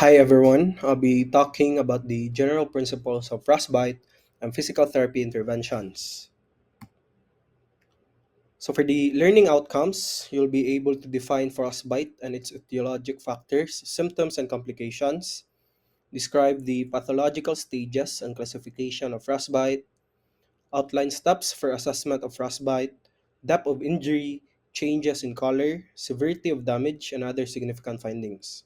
Hi everyone, I'll be talking about the general principles of frostbite and physical therapy interventions. So, for the learning outcomes, you'll be able to define frostbite and its etiologic factors, symptoms, and complications, describe the pathological stages and classification of frostbite, outline steps for assessment of frostbite, depth of injury, changes in color, severity of damage, and other significant findings.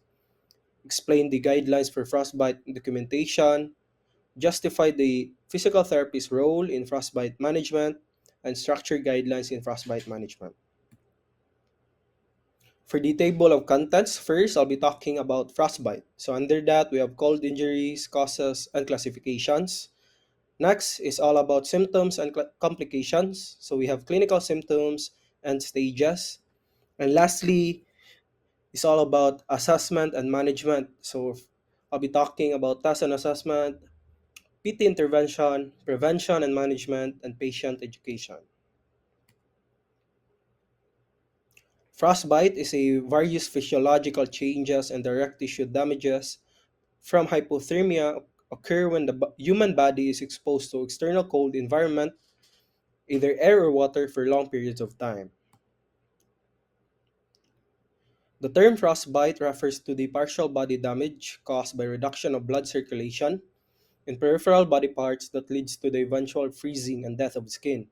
Explain the guidelines for frostbite documentation, justify the physical therapist's role in frostbite management, and structure guidelines in frostbite management. For the table of contents, first I'll be talking about frostbite. So under that, we have cold injuries, causes, and classifications. Next is all about symptoms and complications. So we have clinical symptoms and stages. And lastly, is all about assessment and management. So I'll be talking about test and assessment, PT intervention, prevention and management, and patient education. Frostbite is a various physiological changes and direct tissue damages from hypothermia occur when the human body is exposed to external cold environment, either air or water, for long periods of time. The term frostbite refers to the partial body damage caused by reduction of blood circulation in peripheral body parts that leads to the eventual freezing and death of skin.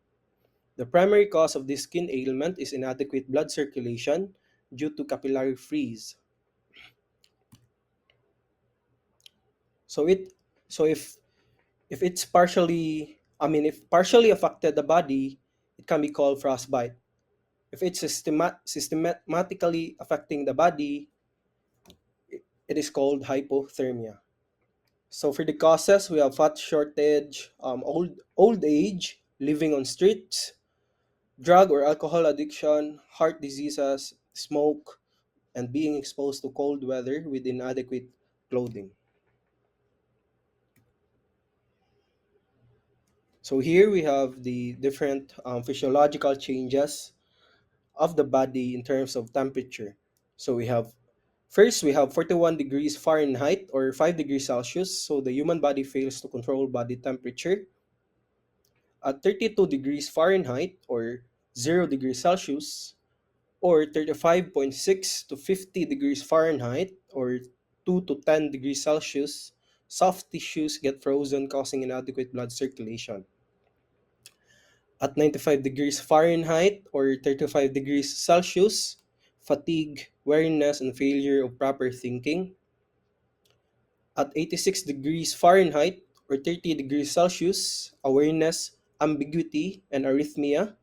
The primary cause of this skin ailment is inadequate blood circulation due to capillary freeze. So it so if it's partially if partially affected the body, it can be called frostbite. If it's systematically affecting the body, it is called hypothermia. So for the causes, we have fat shortage, old age, living on streets, drug or alcohol addiction, heart diseases, smoke, and being exposed to cold weather with inadequate clothing. So here we have the different physiological changes of the body in terms of temperature. So we have 41 degrees Fahrenheit or 5 degrees Celsius. So the human body fails to control body temperature. At 32 degrees Fahrenheit or 0 degrees Celsius, or 35.6 to 50 degrees Fahrenheit or 2 to 10 degrees Celsius, soft tissues get frozen, causing inadequate blood circulation. At 95 degrees Fahrenheit or 35 degrees Celsius, fatigue, weariness, and failure of proper thinking. At 86 degrees Fahrenheit or 30 degrees Celsius, awareness, ambiguity, and arrhythmia.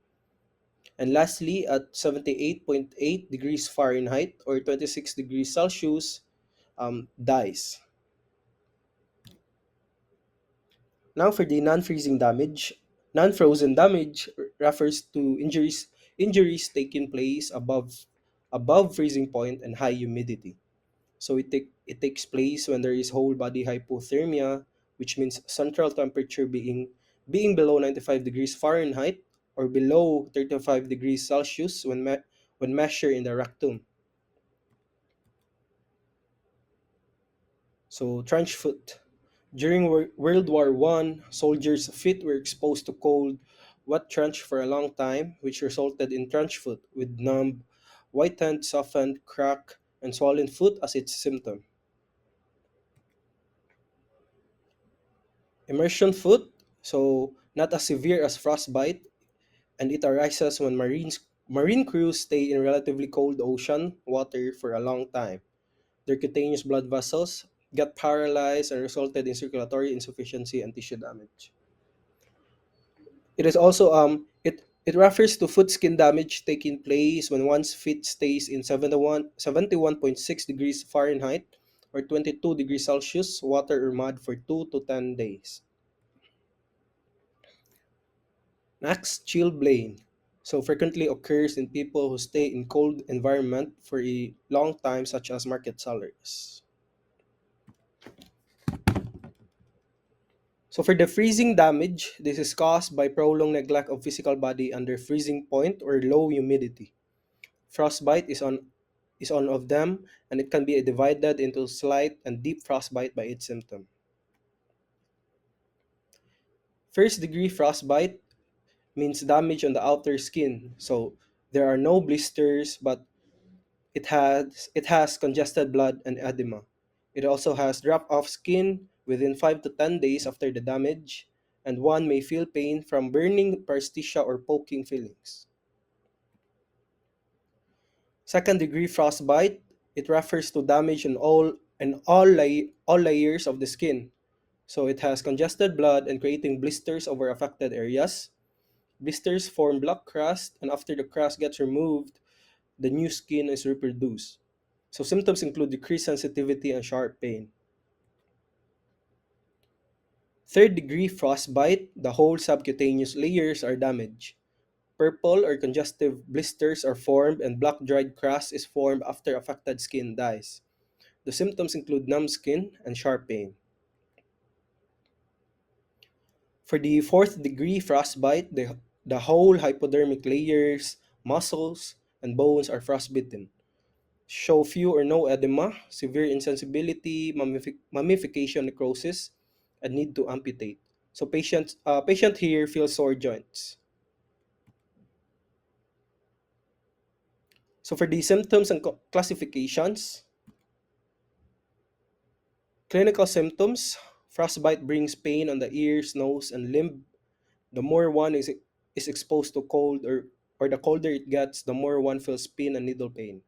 And lastly, at 78.8 degrees Fahrenheit or 26 degrees Celsius, dies. Now for the non-freezing damage. Non-frozen damage refers to injuries taking place above freezing point and high humidity. So it takes place when there is whole body hypothermia, which means central temperature being below 95 degrees Fahrenheit or below 35 degrees Celsius when measured in the rectum. So trench foot. During World War One, soldiers' feet were exposed to cold, wet trench for a long time, which resulted in trench foot with numb, whitened, softened, cracked, and swollen foot as its symptom. Immersion foot, so not as severe as frostbite, and it arises when marine crews stay in relatively cold ocean water for a long time. Their cutaneous blood vessels get paralyzed and resulted in circulatory insufficiency and tissue damage. It is also it refers to foot skin damage taking place when one's feet stays in 71.6 degrees Fahrenheit or 22 degrees Celsius water or mud for 2 to 10 days. Next, chilblain. So frequently occurs in people who stay in cold environment for a long time, such as market sellers. So for the freezing damage, this is caused by prolonged neglect of physical body under freezing point or low humidity. Frostbite is one of them, and it can be divided into slight and deep frostbite by its symptom. First degree frostbite means damage on the outer skin. So there are no blisters, but it has congested blood and edema. It also has drop off skin within 5 to 10 days after the damage, and one may feel pain from burning paresthesia or poking feelings. Second degree frostbite, it refers to damage in all layers of the skin. So it has congested blood and creating blisters over affected areas. Blisters form black crust, and after the crust gets removed, the new skin is reproduced. So symptoms include decreased sensitivity and sharp pain. Third degree frostbite, the whole subcutaneous layers are damaged. Purple or congestive blisters are formed and black dried crust is formed after affected skin dies. The symptoms include numb skin and sharp pain. For the fourth degree frostbite, the whole hypodermic layers, muscles, and bones are frostbitten. Show few or no edema, severe insensibility, mummification, necrosis, and need to amputate. So patient here feels sore joints. So for the symptoms and classifications, clinical symptoms, frostbite brings pain on the ears, nose, and limb. The more one is exposed to cold or the colder it gets, the more one feels pain and needle pain.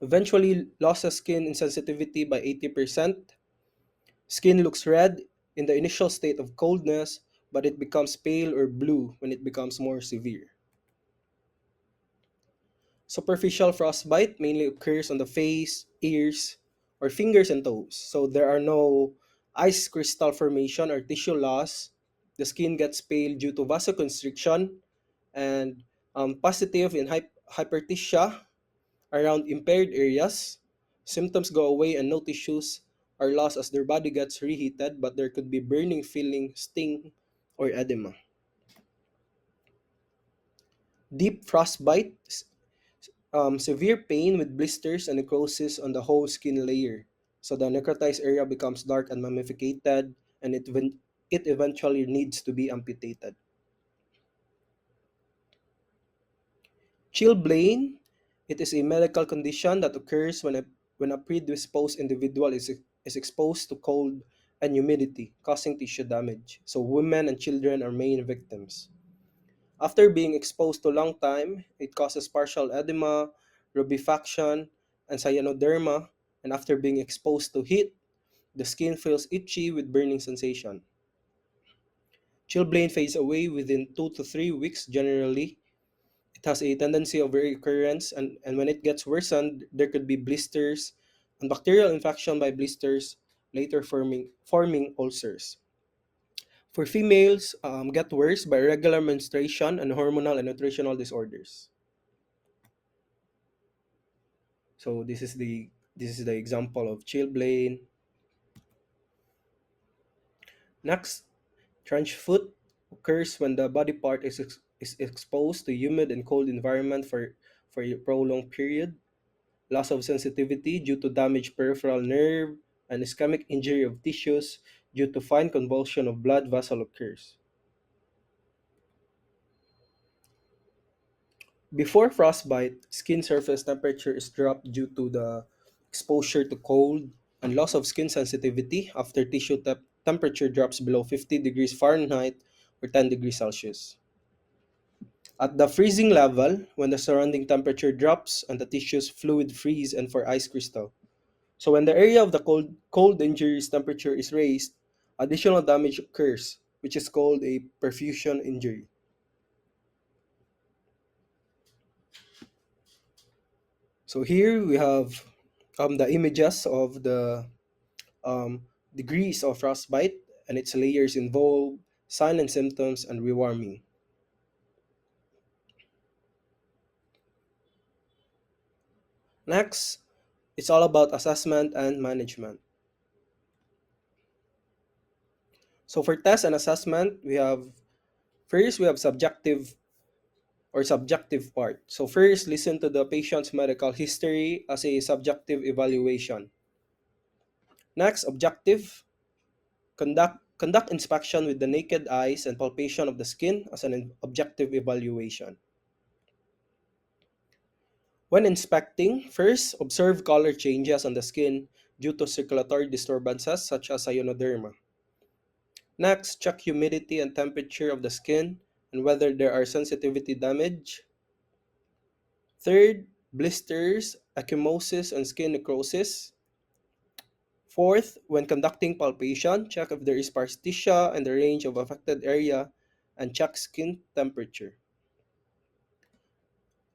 Eventually loses skin insensitivity by 80%. Skin looks red in the initial state of coldness, but it becomes pale or blue when it becomes more severe. Superficial frostbite mainly occurs on the face, ears, or fingers and toes. So there are no ice crystal formation or tissue loss. The skin gets pale due to vasoconstriction and positive in hyperthasia around impaired areas. Symptoms go away and no tissues are lost as their body gets reheated, but there could be burning feeling, sting, or edema. Deep frostbite, severe pain with blisters and necrosis on the whole skin layer. So the necrotized area becomes dark and mummificated, and it eventually needs to be amputated. Chilblain, it is a medical condition that occurs when a predisposed individual is exposed to cold and humidity, causing tissue damage. So women and children are main victims. After being exposed to long time, it causes partial edema, rubefaction, and cyanoderma, and after being exposed to heat, the skin feels itchy with burning sensation. Chilblain fades away within 2 to 3 weeks generally. It has a tendency of recurrence, and when it gets worsened, there could be blisters and bacterial infection by blisters, later forming ulcers. For females, get worse by irregular menstruation and hormonal and nutritional disorders. So this is the example of chilblain. Next, trench foot occurs when the body part is exposed to humid and cold environment for a prolonged period. Loss of sensitivity due to damaged peripheral nerve, and ischemic injury of tissues due to fine convulsion of blood vessel occurs. Before frostbite, skin surface temperature is dropped due to the exposure to cold and loss of skin sensitivity after tissue temperature drops below 50 degrees Fahrenheit or 10 degrees Celsius. At the freezing level, when the surrounding temperature drops and the tissues fluid freeze and for ice crystal. So when the area of the cold injury's temperature is raised, additional damage occurs, which is called a perfusion injury. So here we have the images of the degrees of frostbite and its layers involved, sign and symptoms, and rewarming. Next, it's all about assessment and management. So for test and assessment, we have subjective or subjective part. So first, listen to the patient's medical history as a subjective evaluation. Next, objective, conduct inspection with the naked eyes and palpation of the skin as an objective evaluation. When inspecting, first, observe color changes on the skin due to circulatory disturbances such as ionoderma. Next, check humidity and temperature of the skin and whether there are sensitivity damage. Third, blisters, ecchymosis, and skin necrosis. Fourth, when conducting palpation, check if there is paresthesia and the range of affected area and check skin temperature.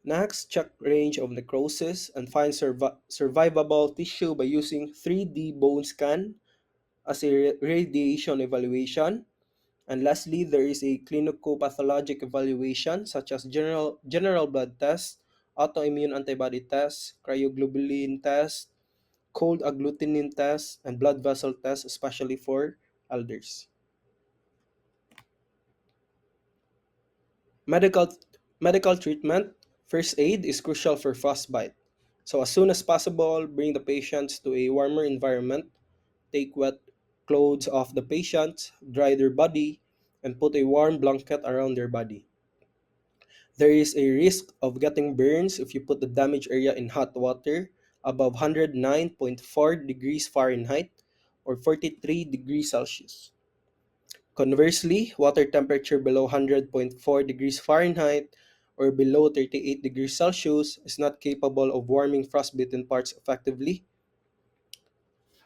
Next, check range of necrosis and find survivable tissue by using 3D bone scan as a radiation evaluation. And lastly, there is a clinicopathologic evaluation such as general blood test, autoimmune antibody test, cryoglobulin test, cold agglutinin test, and blood vessel test, especially for elders. Medical medical treatment, first aid is crucial for frostbite. So as soon as possible, bring the patients to a warmer environment, take wet clothes off the patients, dry their body, and put a warm blanket around their body. There is a risk of getting burns if you put the damaged area in hot water above 109.4 degrees Fahrenheit or 43 degrees Celsius. Conversely, water temperature below 100.4 degrees Fahrenheit or below 38 degrees Celsius is not capable of warming frostbitten parts effectively.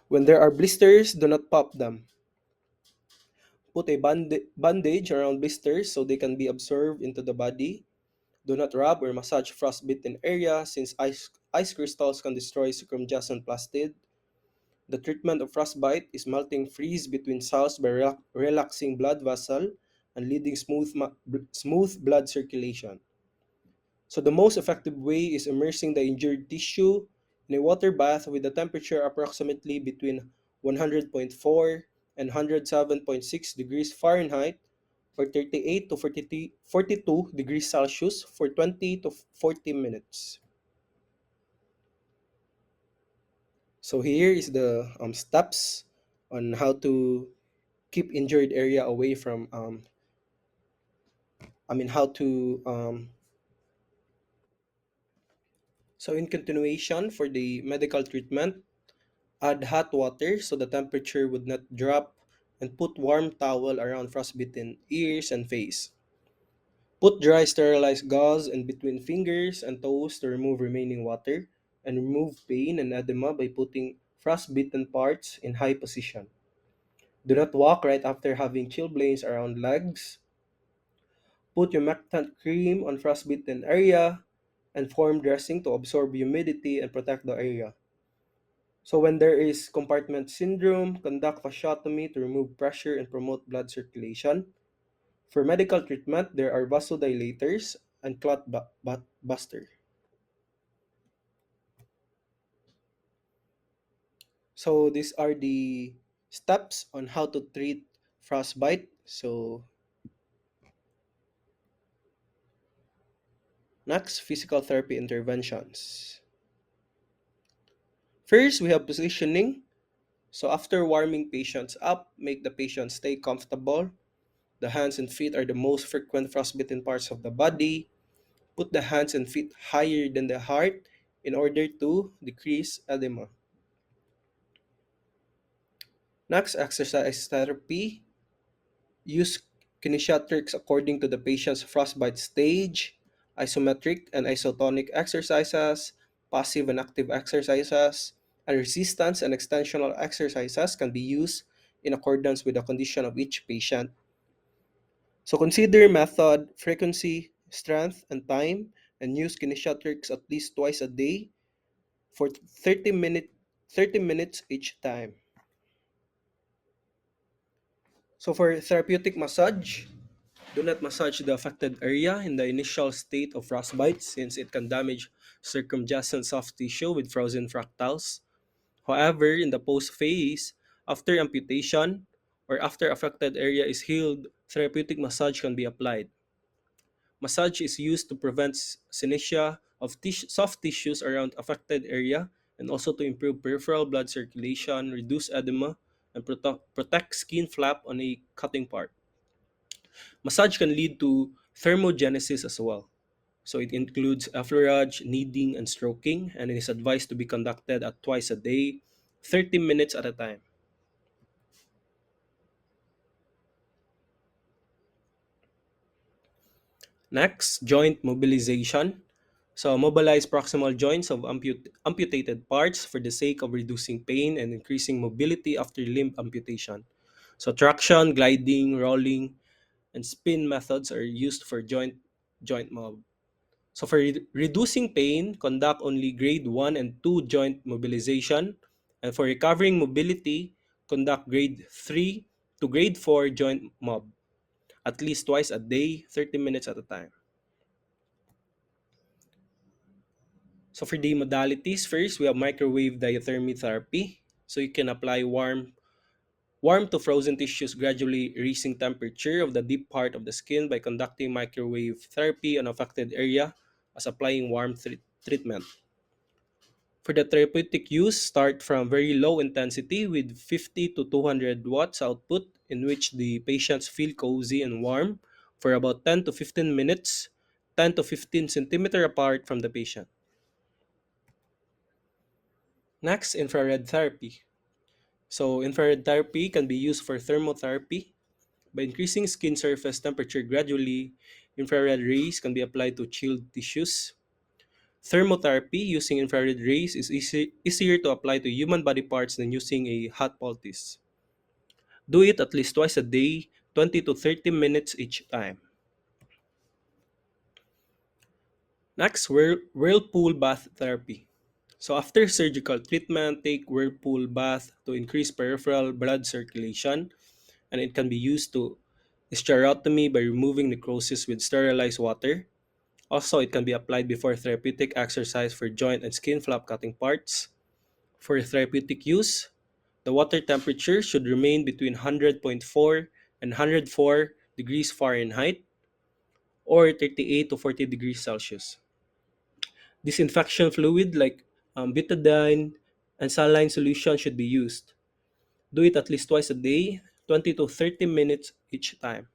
When there are blisters, do not pop them. Put a bandage around blisters so they can be absorbed into the body. Do not rub or massage frostbitten area since ice crystals can destroy circumjacent plastid. The treatment of frostbite is melting freeze between cells by relaxing blood vessel and leading smooth blood circulation. So the most effective way is immersing the injured tissue in a water bath with a temperature approximately between 100.4 and 107.6 degrees Fahrenheit or 38 to 42 degrees Celsius for 20 to 40 minutes. So here is the steps on how to keep injured area away from how to so in continuation for the medical treatment, add hot water so the temperature would not drop and put warm towel around frostbitten ears and face. Put dry sterilized gauze in between fingers and toes to remove remaining water and remove pain and edema by putting frostbitten parts in high position. Do not walk right after having chilblains around legs. Put humectant cream on frostbitten area and form dressing to absorb humidity and protect the area. So when there is compartment syndrome, conduct fasciotomy to remove pressure and promote blood circulation. For medical treatment, there are vasodilators and clot buster. So these are the steps on how to treat frostbite. So next, physical therapy interventions. First, we have positioning. So after warming patients up, make the patient stay comfortable. The hands and feet are the most frequent frostbitten parts of the body. Put the hands and feet higher than the heart in order to decrease edema. Next, exercise therapy. Use kinesiatrics according to the patient's frostbite stage, isometric and isotonic exercises, passive and active exercises, and resistance and extensional exercises can be used in accordance with the condition of each patient. So consider method, frequency, strength, and time, and use kinesiatrics at least twice a day for 30 minutes each time. So for therapeutic massage, do not massage the affected area in the initial state of frostbite since it can damage circumjacent soft tissue with frozen fractals. However, in the post phase, after amputation or after affected area is healed, therapeutic massage can be applied. Massage is used to prevent synesthesia of soft tissues around affected area and also to improve peripheral blood circulation, reduce edema, and protect skin flap on a cutting part. Massage can lead to thermogenesis as well. So it includes effleurage, kneading, and stroking, and it is advised to be conducted at twice a day, 30 minutes at a time. Next, joint mobilization. So mobilize proximal joints of amputated parts for the sake of reducing pain and increasing mobility after limb amputation. So traction, gliding, rolling, and spin methods are used for joint mob. So for reducing pain, conduct only grade 1 and 2 joint mobilization. And for recovering mobility, conduct grade 3 to grade 4 joint mob at least twice a day, 30 minutes at a time. So for the modalities, first we have microwave diathermy therapy. So you can apply warm to frozen tissues, gradually raising temperature of the deep part of the skin by conducting microwave therapy on affected area as applying warm treatment. For the therapeutic use, start from very low intensity with 50 to 200 watts output in which the patients feel cozy and warm for about 10 to 15 minutes, 10 to 15 centimeter apart from the patient. Next, infrared therapy. So infrared therapy can be used for thermotherapy. By increasing skin surface temperature gradually, infrared rays can be applied to chilled tissues. Thermotherapy using infrared rays is easier to apply to human body parts than using a hot poultice. Do it at least twice a day, 20 to 30 minutes each time. Next, whirlpool bath therapy. So after surgical treatment, take whirlpool bath to increase peripheral blood circulation, and it can be used to hysterotomy by removing necrosis with sterilized water. Also, it can be applied before therapeutic exercise for joint and skin flap cutting parts. For therapeutic use, the water temperature should remain between 100.4 and 104 degrees Fahrenheit or 38 to 40 degrees Celsius. Disinfection fluid like betadine and saline solution should be used. Do it at least twice a day, 20 to 30 minutes each time.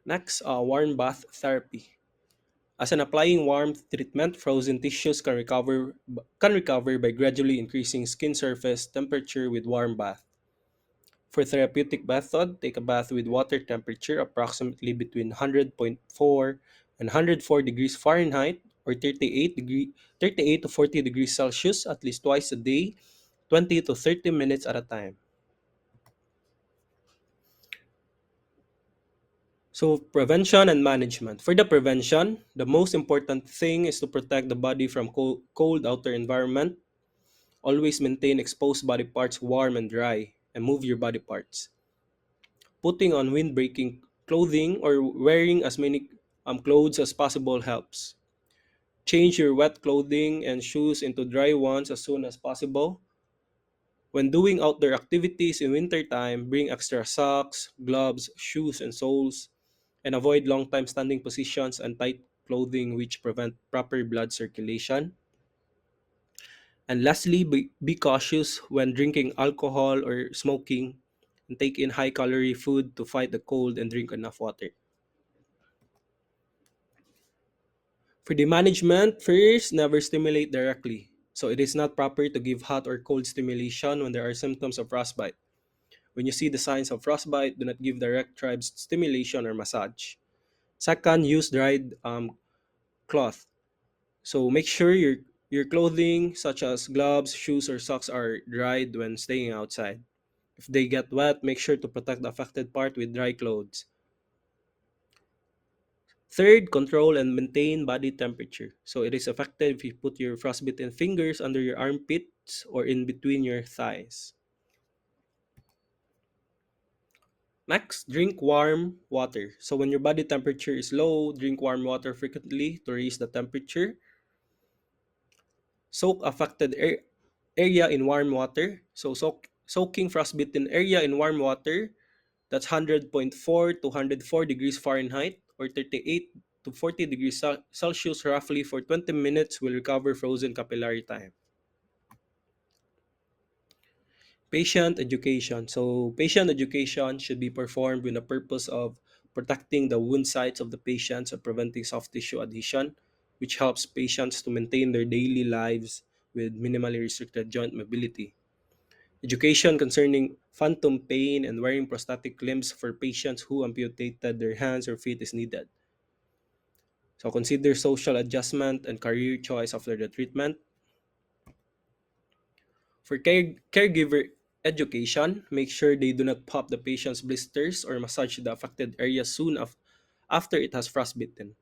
Next, warm bath therapy. As an applying warmth treatment, frozen tissues can recover by gradually increasing skin surface temperature with warm bath. For therapeutic method, take a bath with water temperature approximately between 100.4 and 104 degrees Fahrenheit or 38 to 40 degrees Celsius at least twice a day, 20 to 30 minutes at a time. So prevention and management. For the prevention, the most important thing is to protect the body from cold outer environment. Always maintain exposed body parts warm and dry and move your body parts. Putting on windbreaking clothing or wearing as many clothes as possible helps. Change your wet clothing and shoes into dry ones as soon as possible. When doing outdoor activities in wintertime, bring extra socks, gloves, shoes, and soles, and avoid long time standing positions and tight clothing which prevent proper blood circulation. And lastly, be cautious when drinking alcohol or smoking and take in high calorie food to fight the cold and drink enough water. For the management, first, never stimulate directly. So it is not proper to give hot or cold stimulation when there are symptoms of frostbite. When you see the signs of frostbite, do not give direct tribes stimulation or massage. Second, use dried cloth. So make sure your clothing, such as gloves, shoes, or socks, are dried when staying outside. If they get wet, make sure to protect the affected part with dry clothes. Third, control and maintain body temperature. So it is effective if you put your frostbitten fingers under your armpits or in between your thighs. Next, drink warm water. So when your body temperature is low, drink warm water frequently to raise the temperature. Soak affected area in warm water. So soaking frostbitten area in warm water That's 100.4 to 104 degrees Fahrenheit or 38 to 40 degrees Celsius roughly for 20 minutes will recover frozen capillary time. Patient education. So, patient education should be performed with the purpose of protecting the wound sites of the patients and preventing soft tissue adhesion, which helps patients to maintain their daily lives with minimally restricted joint mobility. Education concerning phantom pain and wearing prosthetic limbs for patients who amputated their hands or feet is needed. So, consider social adjustment and career choice after the treatment. For caregiver education, make sure they do not pop the patient's blisters or massage the affected area soon after it has frostbitten.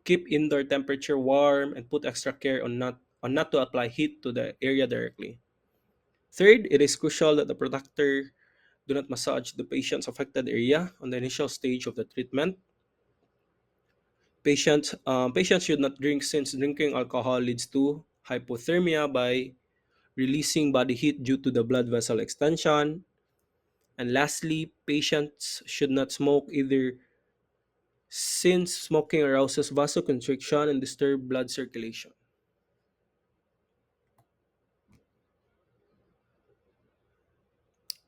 Keep indoor temperature warm and put extra care on not to apply heat to the area directly. Third, it is crucial that the protector do not massage the patient's affected area on the initial stage of the treatment. Patients should not drink since drinking alcohol leads to hypothermia by releasing body heat due to the blood vessel extension. And lastly, patients should not smoke either since smoking arouses vasoconstriction and disturb blood circulation.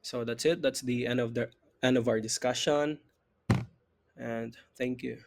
So that's it. That's the end of our discussion. And thank you.